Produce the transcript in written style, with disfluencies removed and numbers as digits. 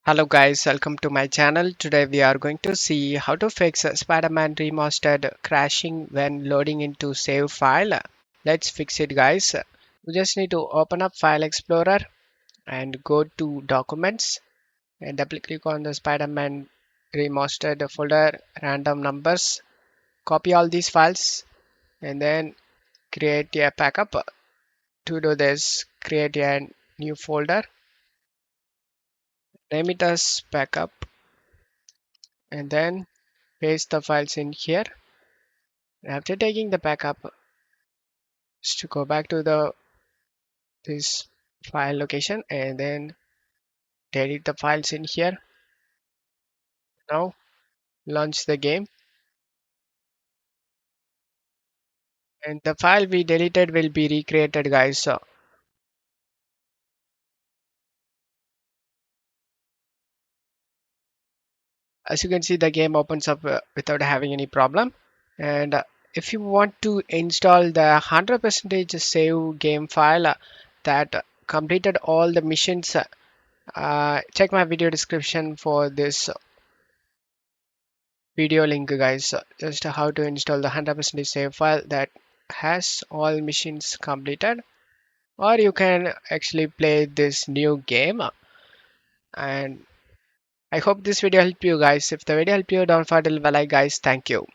Hello guys, welcome to my channel. Today we are going to see how to fix Spider-Man Remastered crashing when loading into save file. Let's fix it guys. You just need to open up File Explorer and go to Documents and double click on the Spider-Man Remastered folder, random numbers. Copy all these files and then create a backup. To do this, create a new folder, name it as backup and then paste the files in here. After taking the backup, just to go back to the this file location and then delete the files in here. Now launch the game and the file we deleted will be recreated guys. So as you can see the game opens up without having any problem. And if you want to install the 100% save game file that completed all the missions, check my video description for this video link guys, just how to install the 100% save file that has all missions completed, or you can actually play this new game. And I hope this video helped you guys. If the video helped you, don't forget to leave a like guys. Thank you.